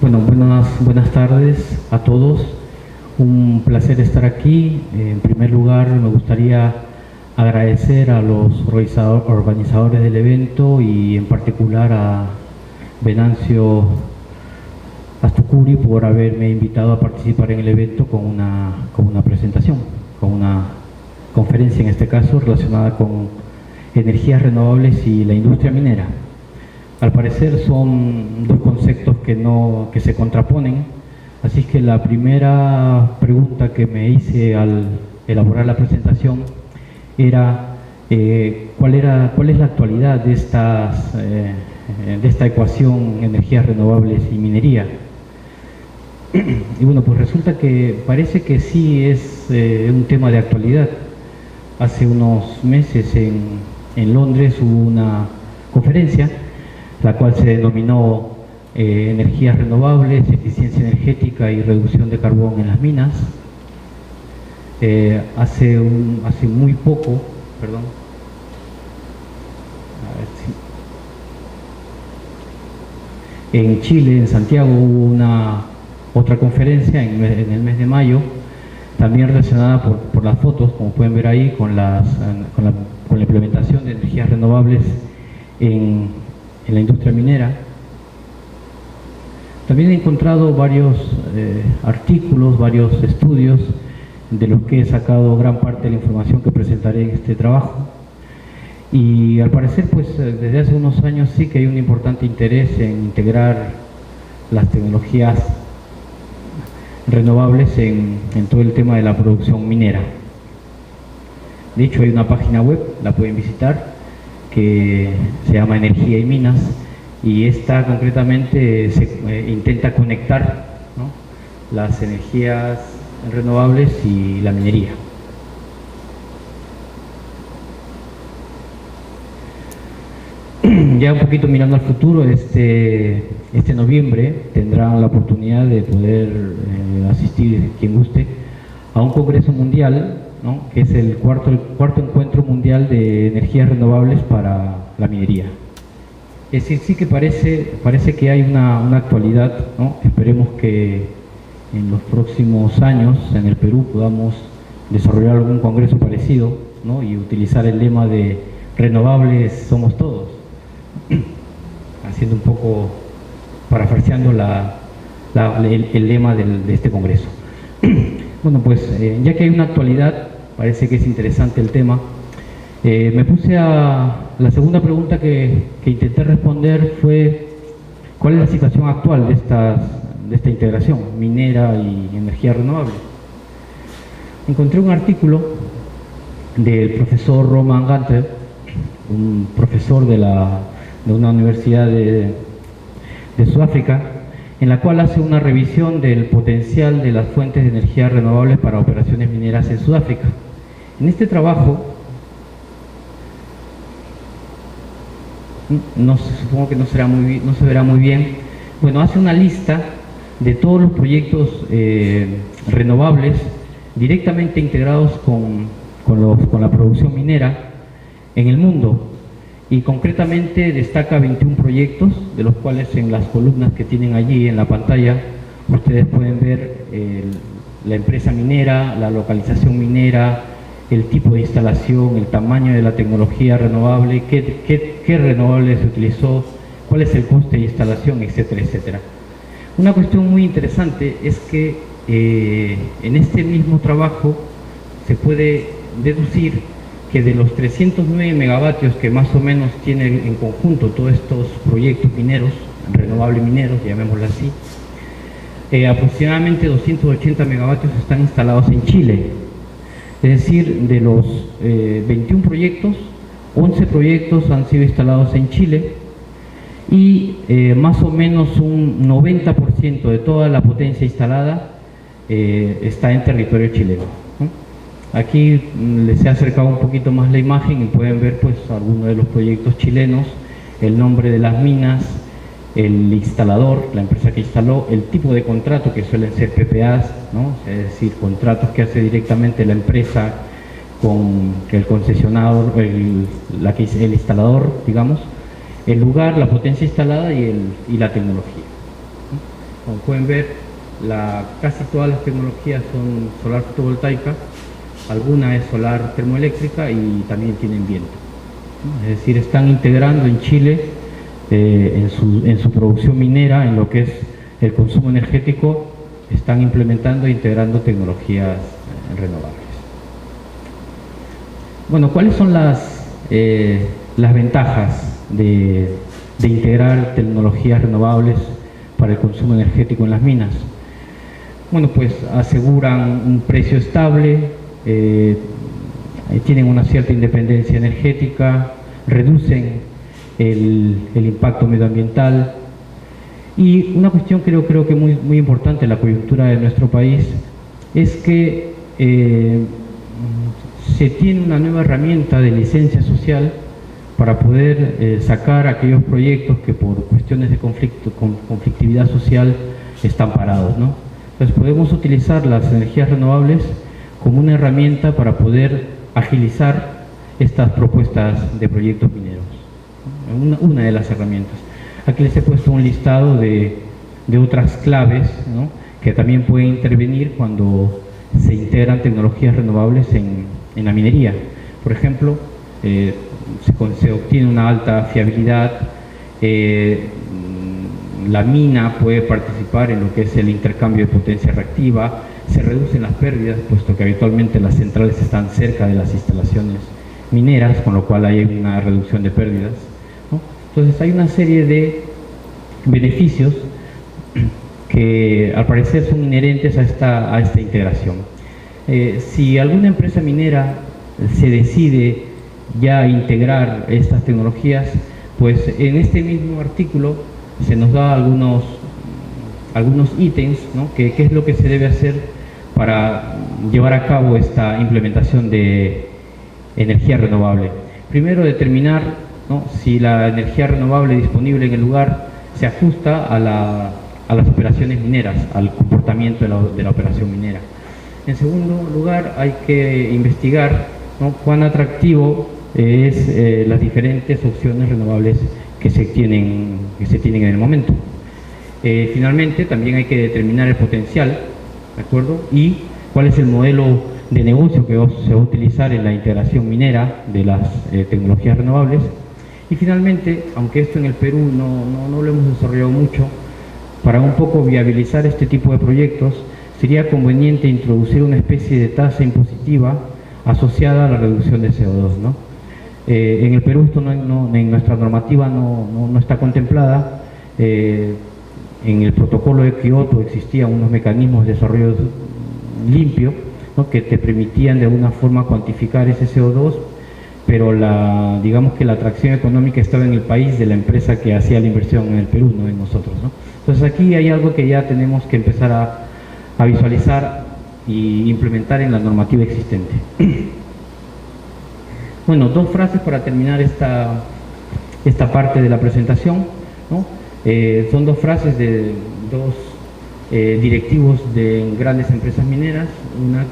Bueno, buenas tardes a todos. Un placer estar aquí. En primer lugar, me gustaría agradecer a los organizadores del evento y en particular a Venancio Astucuri por haberme invitado a participar en el evento con una presentación, con una conferencia en este caso relacionada con energías renovables y la industria minera. Al parecer son dos conceptos que se contraponen, así que la primera pregunta que me hice al elaborar la presentación era ¿cuál es la actualidad de esta ecuación energías renovables y minería? Y bueno, pues resulta que parece que sí es un tema de actualidad. Hace unos meses en Londres hubo una conferencia la cual se denominó energías renovables, eficiencia energética y reducción de carbón en las minas. Hace muy poco, perdón, en Chile, en Santiago, hubo otra conferencia en el mes de mayo, también relacionada por las fotos, como pueden ver ahí, con la implementación de energías renovables en la industria minera. También he encontrado varios artículos, varios estudios, de los que he sacado gran parte de la información que presentaré en este trabajo. Y al parecer, pues desde hace unos años sí que hay un importante interés en integrar las tecnologías renovables en todo el tema de la producción minera. De hecho, hay una página web, la pueden visitar, que se llama Energía y Minas, y esta concretamente intenta conectar, ¿no?, las energías renovables y la minería. Ya un poquito mirando al futuro, este noviembre tendrán la oportunidad de poder asistir, quien guste, a un congreso mundial, ¿no?, que es el cuarto encuentro mundial de energías renovables para la minería. Es decir, sí que parece que hay una actualidad, ¿no? Esperemos que en los próximos años en el Perú podamos desarrollar algún congreso parecido, ¿no?, y utilizar el lema de renovables somos todos, haciendo un poco, parafraseando el lema de este congreso. Bueno, pues ya que hay una actualidad, parece que es interesante el tema. Me puse la segunda pregunta que intenté responder fue ¿cuál es la situación actual de esta integración minera y energía renovable? Encontré un artículo del profesor Roman Ganter, un profesor de una universidad de Sudáfrica, en la cual hace una revisión del potencial de las fuentes de energía renovables para operaciones mineras en Sudáfrica. En este trabajo, supongo que no se verá muy bien, bueno, hace una lista de todos los proyectos renovables directamente integrados con la producción minera en el mundo. Y concretamente destaca 21 proyectos, de los cuales en las columnas que tienen allí en la pantalla ustedes pueden ver la empresa minera, la localización minera, el tipo de instalación, el tamaño de la tecnología renovable, qué renovable se utilizó, cuál es el coste de instalación, etcétera, etcétera. Una cuestión muy interesante es que en este mismo trabajo se puede deducir que de los 309 megavatios que más o menos tienen en conjunto todos estos proyectos mineros, renovables mineros, llamémoslo así, aproximadamente 280 megavatios están instalados en Chile. Es decir, de los 21 proyectos, 11 proyectos han sido instalados en Chile y más o menos un 90% de toda la potencia instalada está en territorio chileno. Aquí les he acercado un poquito más la imagen y pueden ver pues algunos de los proyectos chilenos, el nombre de las minas, el instalador, la empresa que instaló, el tipo de contrato, que suelen ser PPAs, ¿no?, es decir, contratos que hace directamente la empresa con el concesionador, el instalador, digamos, el lugar, la potencia instalada y la tecnología. Como pueden ver, casi todas las tecnologías son solar fotovoltaica, alguna es solar termoeléctrica y también tienen viento. Es decir, están integrando en Chile, en su producción minera, en lo que es el consumo energético, están implementando e integrando tecnologías renovables. Bueno, ¿cuáles son las ventajas de integrar tecnologías renovables para el consumo energético en las minas? Bueno, pues aseguran un precio estable, tienen una cierta independencia energética, reducen el impacto medioambiental. Y una cuestión que yo creo que es muy importante en la coyuntura de nuestro país es que se tiene una nueva herramienta de licencia social para poder sacar aquellos proyectos que por cuestiones de conflictividad social están parados, ¿no? Entonces podemos utilizar las energías renovables como una herramienta para poder agilizar estas propuestas de proyectos mineros. Una de las herramientas. Aquí les he puesto un listado de otras claves, ¿no?, que también pueden intervenir cuando se integran tecnologías renovables en la minería. Por ejemplo, se obtiene una alta fiabilidad, la mina puede participar en lo que es el intercambio de potencia reactiva, se reducen las pérdidas, puesto que habitualmente las centrales están cerca de las instalaciones mineras, con lo cual hay una reducción de pérdidas, ¿no? Entonces hay una serie de beneficios que al parecer son inherentes a esta integración. Si alguna empresa minera se decide ya integrar estas tecnologías, pues en este mismo artículo se nos da algunos ítems, ¿no?, qué es lo que se debe hacer para llevar a cabo esta implementación de energía renovable. Primero, determinar, ¿no?, si la energía renovable disponible en el lugar se ajusta a las operaciones mineras, al comportamiento de la operación minera. En segundo lugar, hay que investigar, ¿no?, cuán atractivo es las diferentes opciones renovables que se tienen en el momento. Finalmente, también hay que determinar el potencial, ¿de acuerdo?, y cuál es el modelo de negocio que se va a utilizar en la integración minera de las tecnologías renovables. Y finalmente, aunque esto en el Perú no lo hemos desarrollado mucho, para un poco viabilizar este tipo de proyectos, sería conveniente introducir una especie de tasa impositiva asociada a la reducción de CO2, ¿no? En el Perú esto en nuestra normativa no está contemplada. En el protocolo de Kioto existían unos mecanismos de desarrollo limpio, ¿no?, que te permitían de alguna forma cuantificar ese CO2, pero digamos que la atracción económica estaba en el país de la empresa que hacía la inversión en el Perú, no en nosotros, ¿no? Entonces aquí hay algo que ya tenemos que empezar a visualizar y implementar en la normativa existente. Bueno, dos frases para terminar esta parte de la presentación, ¿no? Son dos frases de dos directivos de grandes empresas mineras, una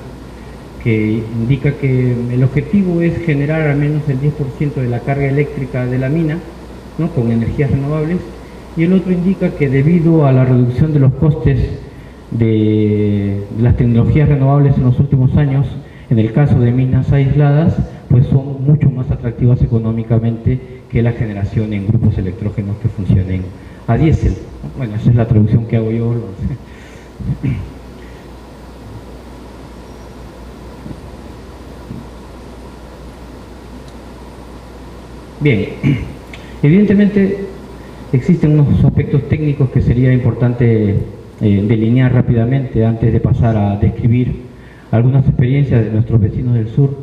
que indica que el objetivo es generar al menos el 10% de la carga eléctrica de la mina, ¿no?, con energías renovables, y el otro indica que debido a la reducción de los costes de las tecnologías renovables en los últimos años, en el caso de minas aisladas, pues son mucho más atractivas económicamente que la generación en grupos electrógenos que funcionen a diésel. Bueno, esa es la traducción que hago yo. Bien, evidentemente existen unos aspectos técnicos que sería importante delinear rápidamente antes de pasar a describir algunas experiencias de nuestros vecinos del sur,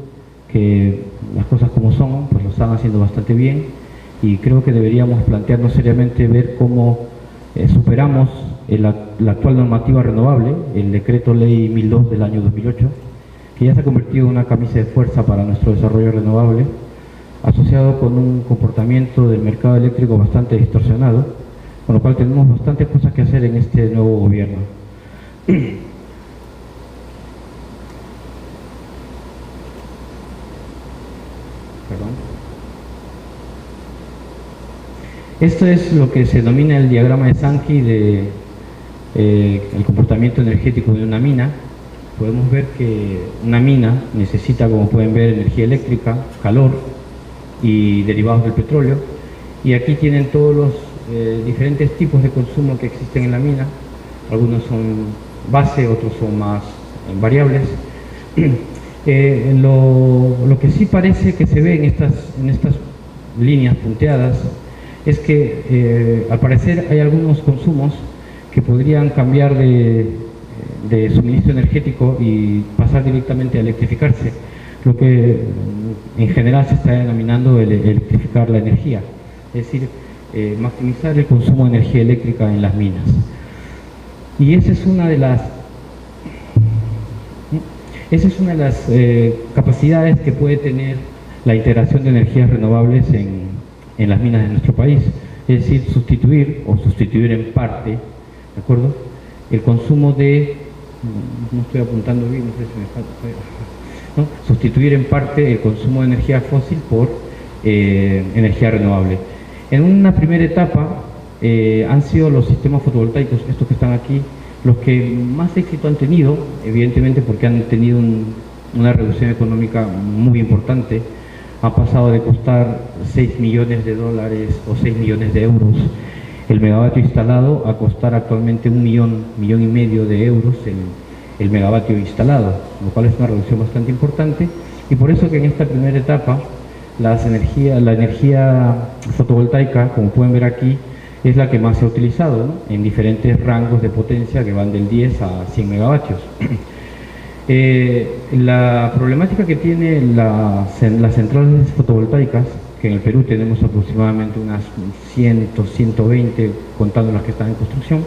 que las cosas como son, pues lo están haciendo bastante bien, y creo que deberíamos plantearnos seriamente ver cómo superamos la actual normativa renovable, el decreto ley 1002 del año 2008, que ya se ha convertido en una camisa de fuerza para nuestro desarrollo renovable, asociado con un comportamiento del mercado eléctrico bastante distorsionado, con lo cual tenemos bastantes cosas que hacer en este nuevo gobierno. Perdón. Esto es lo que se denomina el diagrama de Sankey el comportamiento energético de una mina, podemos ver que una mina necesita, como pueden ver, energía eléctrica, calor y derivados del petróleo. Y aquí tienen todos los diferentes tipos de consumo que existen en la mina. Algunos son base, otros son más variables. Lo que sí parece que se ve en estas líneas punteadas es que al parecer hay algunos consumos que podrían cambiar de suministro energético y pasar directamente a electrificarse, lo que en general se está denominando electrificar la energía, es decir, maximizar el consumo de energía eléctrica en las minas. Y esa es una de las capacidades que puede tener la integración de energías renovables en las minas de nuestro país, es decir, sustituir en parte, ¿de acuerdo?, el consumo de, no estoy apuntando bien, no sé si me falta, ¿no?, sustituir en parte el consumo de energía fósil por energía renovable. En una primera etapa han sido los sistemas fotovoltaicos, estos que están aquí, los que más éxito han tenido, evidentemente porque han tenido una reducción económica muy importante. Ha pasado de costar 6 millones de dólares o 6 millones de euros el megavatio instalado a costar actualmente 1 millón y medio de euros el megavatio instalado, lo cual es una reducción bastante importante, y por eso que en esta primera etapa la energía fotovoltaica, como pueden ver aquí, es la que más se ha utilizado, ¿no?, en diferentes rangos de potencia que van del 10 a 100 megavatios. La problemática que tiene las centrales fotovoltaicas, que en el Perú tenemos aproximadamente unas 100, 120, contando las que están en construcción,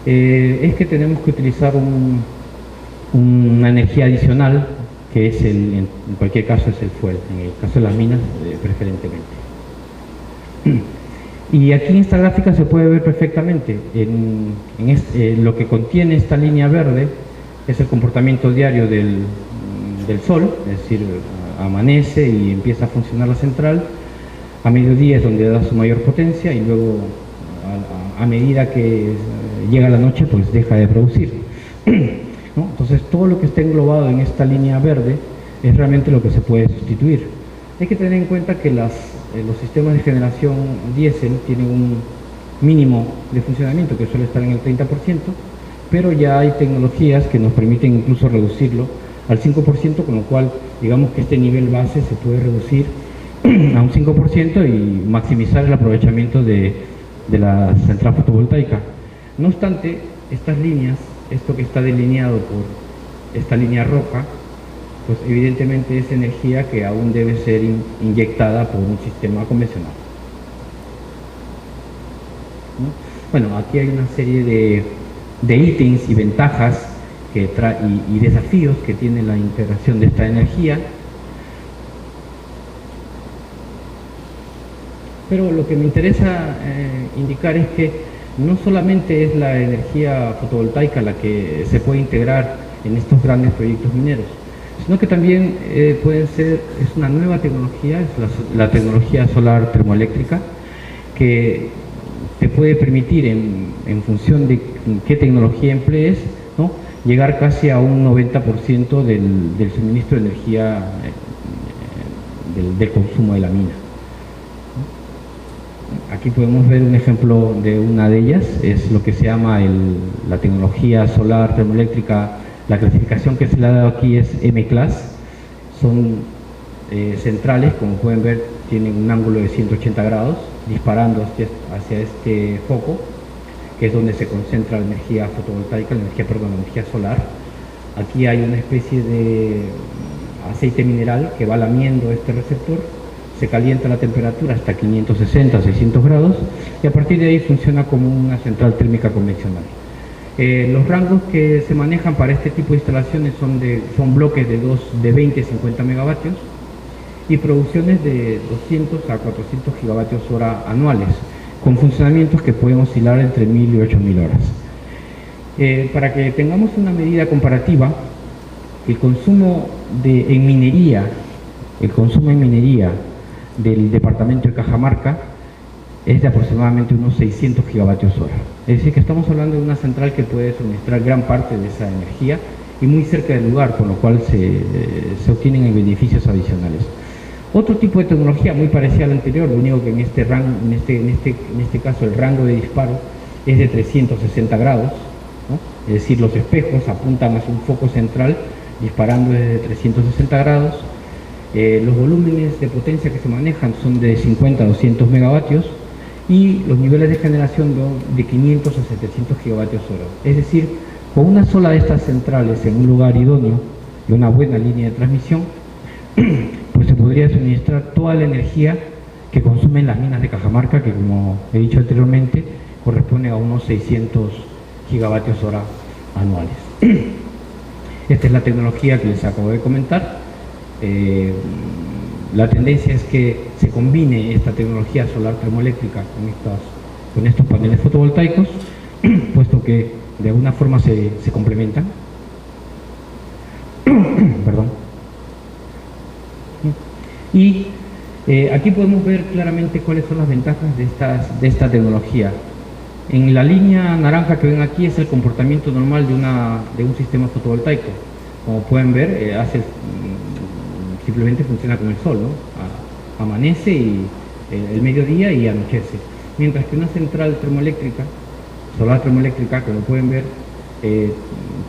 es que tenemos que utilizar una energía adicional, que es en cualquier caso es el fuel, en el caso de las minas preferentemente. Y aquí en esta gráfica se puede ver perfectamente lo que contiene esta línea verde. Es el comportamiento diario del sol, es decir, amanece y empieza a funcionar la central. A mediodía es donde da su mayor potencia y luego a medida que llega la noche pues deja de producir, ¿no? Entonces todo lo que está englobado en esta línea verde es realmente lo que se puede sustituir. Hay que tener en cuenta que los sistemas de generación diésel tienen un mínimo de funcionamiento que suele estar en el 30%, pero ya hay tecnologías que nos permiten incluso reducirlo al 5%, con lo cual digamos que este nivel base se puede reducir a un 5% y maximizar el aprovechamiento de la central fotovoltaica. No obstante, estas líneas, esto que está delineado por esta línea roja, pues evidentemente es energía que aún debe ser inyectada por un sistema convencional, ¿no? Bueno, aquí hay una serie de ítems y ventajas y desafíos que tiene la integración de esta energía. Pero lo que me interesa indicar es que no solamente es la energía fotovoltaica la que se puede integrar en estos grandes proyectos mineros, sino que también es una nueva tecnología, es la tecnología solar termoeléctrica, que te puede permitir, en función de qué tecnología emplees, ¿no?, llegar casi a un 90% del suministro de energía del consumo de la mina. Aquí podemos ver un ejemplo de una de ellas, es lo que se llama la tecnología solar termoeléctrica. La clasificación que se le ha dado aquí es M-Class. Son centrales, como pueden ver, tienen un ángulo de 180 grados, disparando hacia este foco, que es donde se concentra la energía fotovoltaica, la energía solar. Aquí hay una especie de aceite mineral que va lamiendo este receptor, se calienta la temperatura hasta 560, 600 grados, y a partir de ahí funciona como una central térmica convencional. Los rangos que se manejan para este tipo de instalaciones son bloques de 20 a 50 megavatios y producciones de 200 a 400 gigavatios hora anuales, con funcionamientos que pueden oscilar entre 1000 y 8000 horas. Para que tengamos una medida comparativa, el consumo en minería del departamento de Cajamarca es de aproximadamente unos 600 gigavatios hora. Es decir, que estamos hablando de una central que puede suministrar gran parte de esa energía y muy cerca del lugar, con lo cual se obtienen beneficios adicionales. Otro tipo de tecnología muy parecida al anterior, lo único que en este caso el rango de disparo es de 360 grados, ¿no? Es decir, los espejos apuntan hacia un foco central disparando desde 360 grados. Los volúmenes de potencia que se manejan son de 50 a 200 megavatios y los niveles de generación de 500 a 700 gigavatios hora. Es decir, con una sola de estas centrales en un lugar idóneo y una buena línea de transmisión, pues se podría suministrar toda la energía que consumen las minas de Cajamarca, que como he dicho anteriormente, corresponde a unos 600 gigavatios hora anuales. Esta es la tecnología que les acabo de comentar. La tendencia es que se combine esta tecnología solar termoeléctrica con estos paneles fotovoltaicos, puesto que de alguna forma se complementan. Perdón. Y aquí podemos ver claramente cuáles son las ventajas de esta tecnología. En la línea naranja que ven aquí es el comportamiento normal de un sistema fotovoltaico. Como pueden ver, simplemente funciona con el sol, ¿no? Amanece y el mediodía y anochece. Mientras que una central termoeléctrica, solar termoeléctrica, como pueden ver,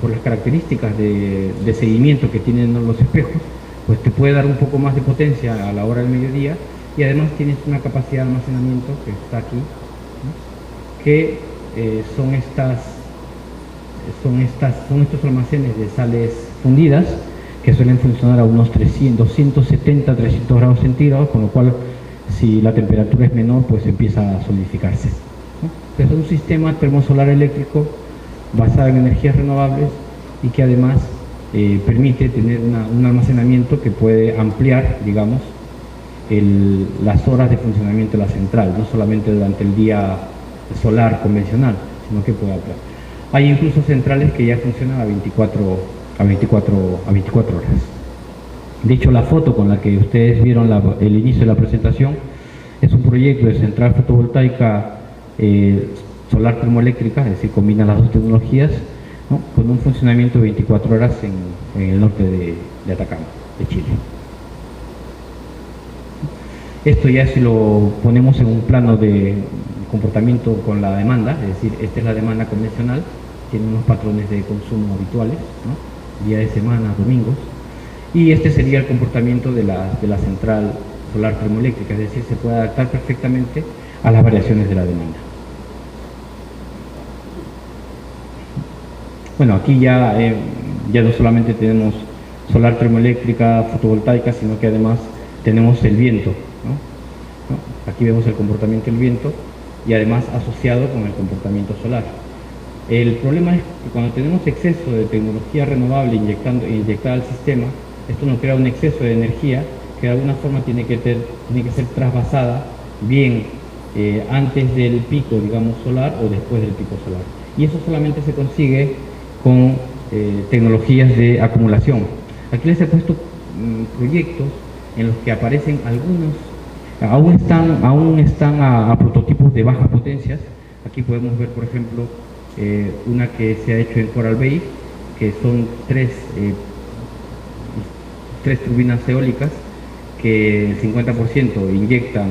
por las características de seguimiento que tienen los espejos, pues te puede dar un poco más de potencia a la hora del mediodía y además tienes una capacidad de almacenamiento que está aquí, ¿no? Que son estos almacenes de sales fundidas que suelen funcionar a unos 270, 300 grados centígrados, con lo cual si la temperatura es menor, pues empieza a solidificarse, ¿no? Entonces es un sistema termosolar eléctrico basado en energías renovables y que además permite tener un almacenamiento que puede ampliar, digamos, las horas de funcionamiento de la central, no solamente durante el día solar convencional, sino que puede ampliar. Hay incluso centrales que ya funcionan a 24 horas. De hecho, la foto con la que ustedes vieron el inicio de la presentación es un proyecto de central fotovoltaica solar termoeléctrica, es decir, combina las dos tecnologías, ¿no? Con un funcionamiento de 24 horas en el norte de Atacama, de Chile. Esto ya si lo ponemos en un plano de comportamiento con la demanda, es decir, esta es la demanda convencional, tiene unos patrones de consumo habituales, ¿no? Día de semana, domingos, y este sería el comportamiento de la central solar termoeléctrica, es decir, se puede adaptar perfectamente a las variaciones de la demanda. Bueno, aquí ya no solamente tenemos solar termoeléctrica, fotovoltaica, sino que además tenemos el viento, ¿no? Aquí vemos el comportamiento del viento y además asociado con el comportamiento solar. El problema es que cuando tenemos exceso de tecnología renovable inyectada al sistema, esto nos crea un exceso de energía que de alguna forma tiene que ser trasvasada bien antes del pico, digamos, solar o después del pico solar. Y eso solamente se consigue con tecnologías de acumulación. Aquí les he puesto proyectos en los que aparecen algunos, aún están a prototipos de bajas potencias. Aquí podemos ver, por ejemplo, una que se ha hecho en Coral Bay, que son tres turbinas eólicas que el 50% inyectan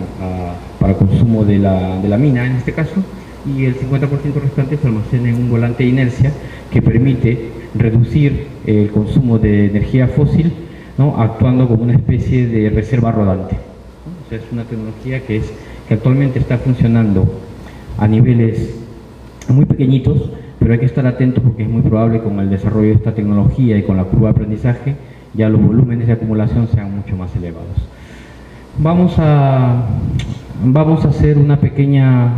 para consumo de la mina en este caso, y el 50% restante se almacena en un volante de inercia que permite reducir el consumo de energía fósil, ¿no? Actuando como una especie de reserva rodante, ¿no? O sea, es una tecnología que actualmente está funcionando a niveles muy pequeñitos, pero hay que estar atentos porque es muy probable con el desarrollo de esta tecnología y con la curva de aprendizaje ya los volúmenes de acumulación sean mucho más elevados. Vamos a hacer una pequeña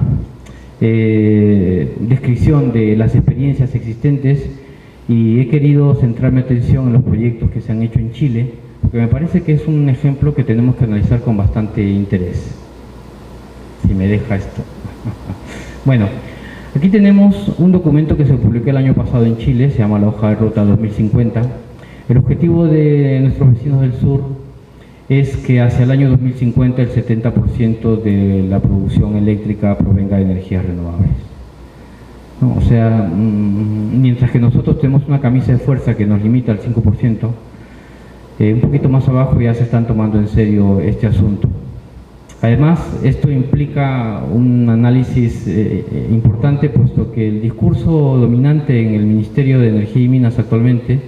descripción de las experiencias existentes y he querido centrar mi atención en los proyectos que se han hecho en Chile, porque me parece que es un ejemplo que tenemos que analizar con bastante interés. Si me deja esto. Bueno, aquí tenemos un documento que se publicó el año pasado en Chile, se llama la Hoja de Ruta 2050. El objetivo de nuestros vecinos del sur es que hacia el año 2050 el 70% de la producción eléctrica provenga de energías renovables. ¿no? O sea, mientras que nosotros tenemos una camisa de fuerza que nos limita al 5%, un poquito más abajo ya se están tomando en serio este asunto. Además, esto implica un análisis importante, puesto que el discurso dominante en el Ministerio de Energía y Minas actualmente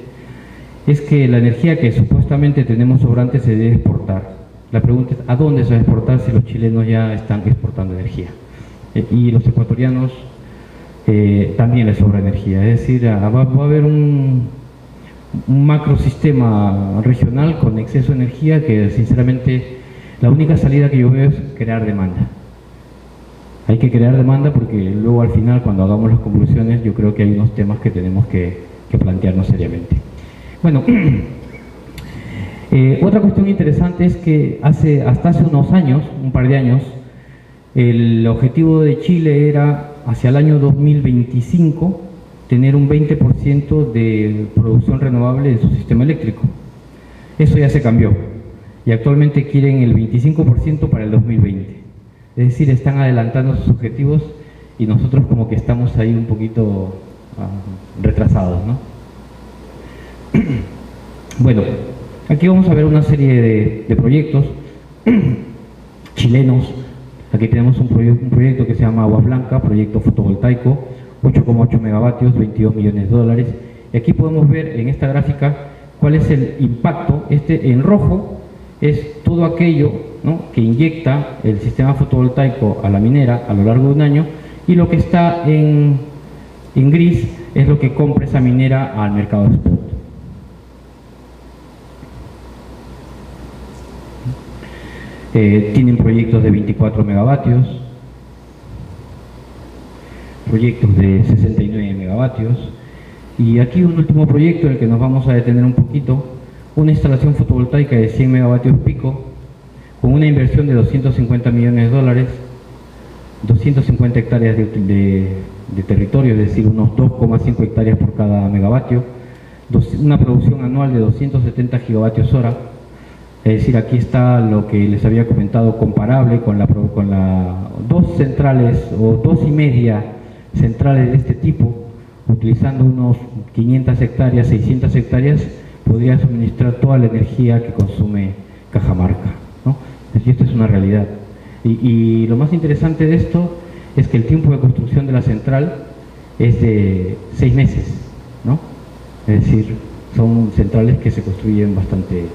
es que la energía que supuestamente tenemos sobrante se debe exportar. La pregunta es, ¿a dónde se va a exportar si los chilenos ya están exportando energía? Y los ecuatorianos también les sobra energía. Es decir, va a haber un macrosistema regional con exceso de energía que sinceramente la única salida que yo veo es crear demanda. Hay que crear demanda porque luego al final cuando hagamos las conclusiones yo creo que hay unos temas que tenemos que plantearnos seriamente. Bueno, otra cuestión interesante es que hasta hace unos años, un par de años, el objetivo de Chile era hacia el año 2025 tener un 20% de producción renovable de su sistema eléctrico. Eso ya se cambió y actualmente quieren el 25% para el 2020. Es decir, están adelantando sus objetivos y nosotros como que estamos ahí un poquito retrasados, ¿no? Bueno, aquí vamos a ver una serie de proyectos chilenos. Aquí tenemos un proyecto que se llama Agua Blanca, proyecto fotovoltaico, 8,8 megavatios, 22 millones de dólares. Y aquí podemos ver en esta gráfica cuál es el impacto. En rojo es todo aquello, ¿no?, que inyecta el sistema fotovoltaico a la minera a lo largo de un año, y lo que está en gris es lo que compra esa minera al mercado spot. Tienen proyectos de 24 megavatios, proyectos de 69 megavatios, y aquí un último proyecto en el que nos vamos a detener un poquito, una instalación fotovoltaica de 100 megavatios pico, con una inversión de 250 millones de dólares, 250 hectáreas de territorio, es decir, unos 2,5 hectáreas por cada megavatio, una producción anual de 270 gigavatios hora. Es decir, aquí está lo que les había comentado, comparable con dos centrales o 2,5 centrales de este tipo, utilizando unos 500 hectáreas, 600 hectáreas, podría suministrar toda la energía que consume Cajamarca, ¿no? Y esto es una realidad. Y lo más interesante de esto es que el tiempo de construcción de la central es de 6 meses, ¿no? Es decir, son centrales que se construyen bastante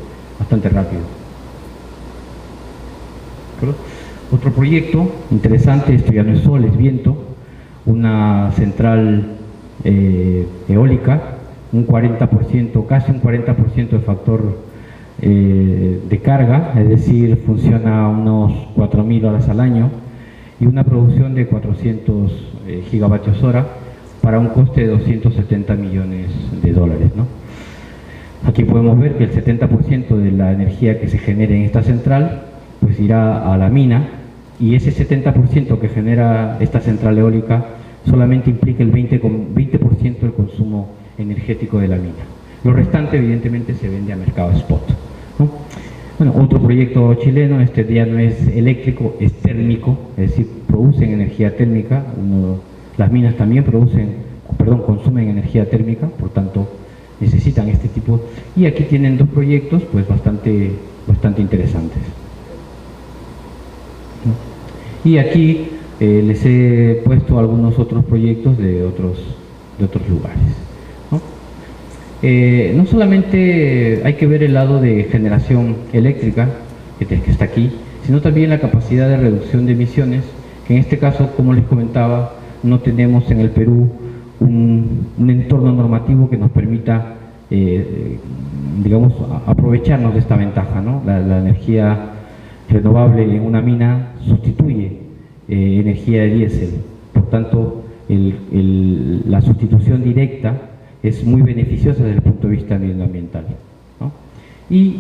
rápido. Otro proyecto interesante, esto ya no es sol, es viento, una central eólica, un 40%, casi un 40% de factor de carga, es decir, funciona unos 4.000 horas al año, y una producción de 400 gigavatios hora para un coste de 270 millones de dólares, ¿no? Aquí podemos ver que el 70% de la energía que se genere en esta central pues irá a la mina, y ese 70% que genera esta central eólica solamente implica el 20% del consumo energético de la mina. Lo restante evidentemente se vende a mercado spot, ¿no? Bueno, otro proyecto chileno, este ya no es eléctrico, es térmico, es decir, producen energía térmica. Las minas también consumen energía térmica, por tanto necesitan este tipo, y aquí tienen dos proyectos pues bastante interesantes. Y aquí les he puesto algunos otros proyectos de otros lugares, ¿no? No solamente hay que ver el lado de generación eléctrica que está aquí, sino también la capacidad de reducción de emisiones, que en este caso, como les comentaba, no tenemos en el Perú un entorno normativo que nos permita, digamos, aprovecharnos de esta ventaja, ¿no? La energía renovable en una mina sustituye energía de diésel, por tanto la sustitución directa es muy beneficiosa desde el punto de vista medioambiental, ¿no? Y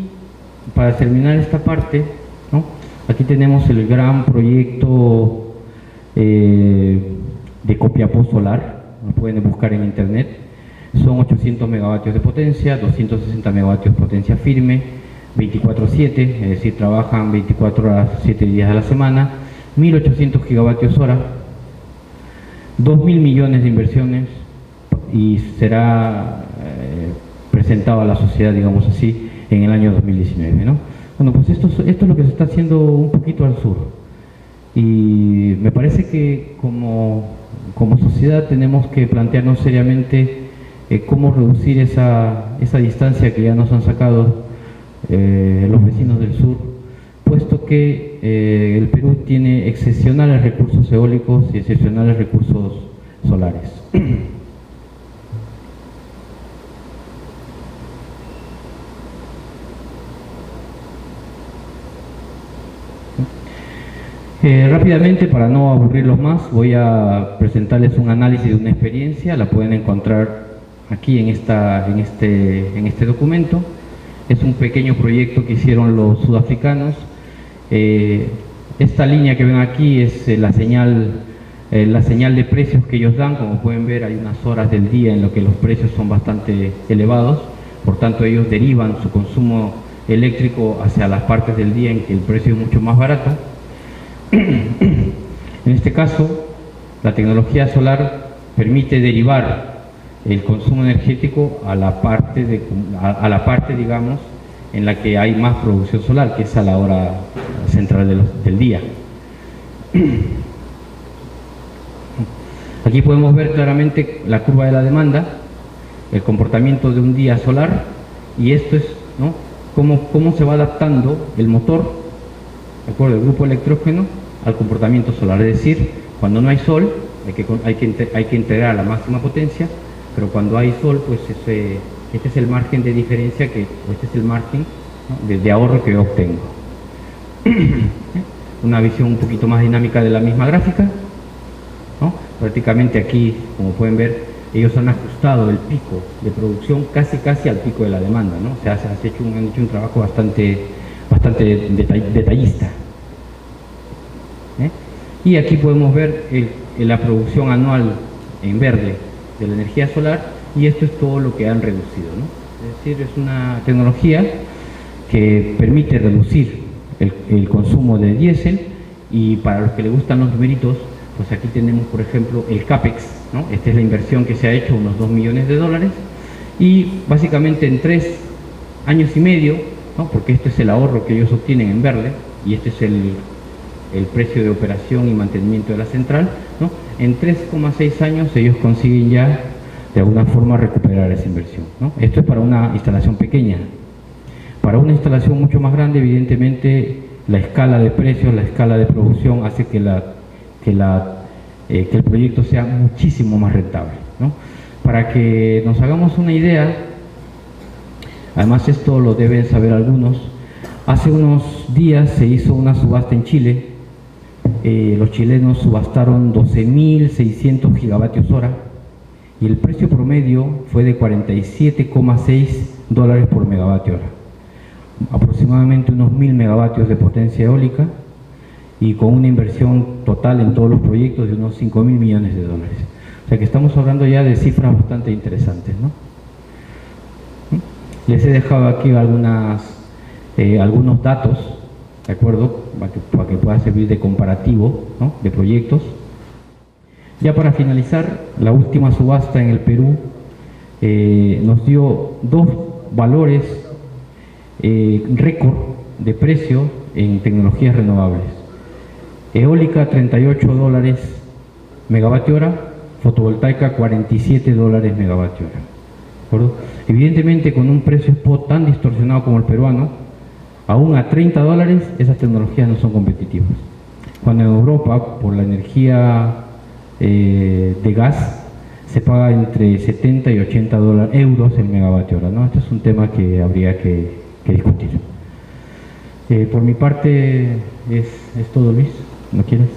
para terminar esta parte, ¿no?, aquí tenemos el gran proyecto de Copiapó Solar, lo pueden buscar en internet. Son 800 megavatios de potencia, 260 megavatios de potencia firme, 24/7, es decir, trabajan 24 horas, 7 días a la semana, 1800 gigavatios hora, 2.000 millones de inversiones y será presentado a la sociedad, digamos así, en el año 2019, ¿no? Bueno, pues esto es lo que se está haciendo un poquito al sur. Y me parece que como sociedad tenemos que plantearnos seriamente cómo reducir esa distancia que ya nos han sacado los vecinos del sur, puesto que el Perú tiene excepcionales recursos eólicos y excepcionales recursos solares. Rápidamente, para no aburrirlos más, voy a presentarles un análisis de una experiencia. La pueden encontrar aquí en este documento. Es un pequeño proyecto que hicieron los sudafricanos. Esta línea que ven aquí es la señal de precios que ellos dan. Como pueden ver, hay unas horas del día en lo que los precios son bastante elevados. Por tanto, ellos derivan su consumo eléctrico hacia las partes del día en que el precio es mucho más barato. En este caso, la tecnología solar permite derivar el consumo energético a la parte, digamos, en la que hay más producción solar, que es a la hora central del día. Aquí podemos ver claramente la curva de la demanda, el comportamiento de un día solar, y esto es, ¿no?, cómo se va adaptando el motor, ¿de acuerdo?, el grupo electrógeno al comportamiento solar. Es decir, cuando no hay sol hay que integrar a la máxima potencia, pero cuando hay sol, pues este es el margen de diferencia, este es el margen, ¿no?, de ahorro que yo obtengo. Una visión un poquito más dinámica de la misma gráfica, ¿no? Prácticamente aquí, como pueden ver, ellos han ajustado el pico de producción casi al pico de la demanda, ¿no? O sea, han hecho un trabajo bastante detallista. Y aquí podemos ver la producción anual en verde de la energía solar, y esto es todo lo que han reducido, ¿no? Es decir, es una tecnología que permite reducir el consumo de diésel, y para los que les gustan los numeritos, pues aquí tenemos, por ejemplo, el CAPEX, ¿no? Esta es la inversión que se ha hecho, unos $2 millones, y básicamente en 3 años y medio, ¿no?, porque este es el ahorro que ellos obtienen en verde, y este es el precio de operación y mantenimiento de la central, ¿no?, en 3,6 años ellos consiguen ya de alguna forma recuperar esa inversión, ¿no? Esto es para una instalación pequeña. Para una instalación mucho más grande, evidentemente, la escala de precios, la escala de producción hace que el proyecto sea muchísimo más rentable, ¿no? Para que nos hagamos una idea, además esto lo deben saber algunos, hace unos días se hizo una subasta en Chile. Los chilenos subastaron 12.600 gigavatios hora y el precio promedio fue de $47,6 por megavatio hora, aproximadamente unos 1.000 megavatios de potencia eólica, y con una inversión total en todos los proyectos de unos $5.000 millones. O sea que estamos hablando ya de cifras bastante interesantes, ¿no? Les he dejado aquí algunos datos, ¿de acuerdo?, para que pueda servir de comparativo, ¿no?, de proyectos. Ya para finalizar, la última subasta en el Perú nos dio 2 valores récord de precio en tecnologías renovables. Eólica, $38 megavatio hora, fotovoltaica, $47 megavatio hora. ¿De acuerdo? Evidentemente, con un precio spot tan distorsionado como el peruano, aún a $30 esas tecnologías no son competitivas. Cuando en Europa, por la energía de gas, se paga entre 70 y 80 euros el megavatio hora, ¿no? Este es un tema que habría que discutir. Por mi parte es todo, Luis. ¿No quieres?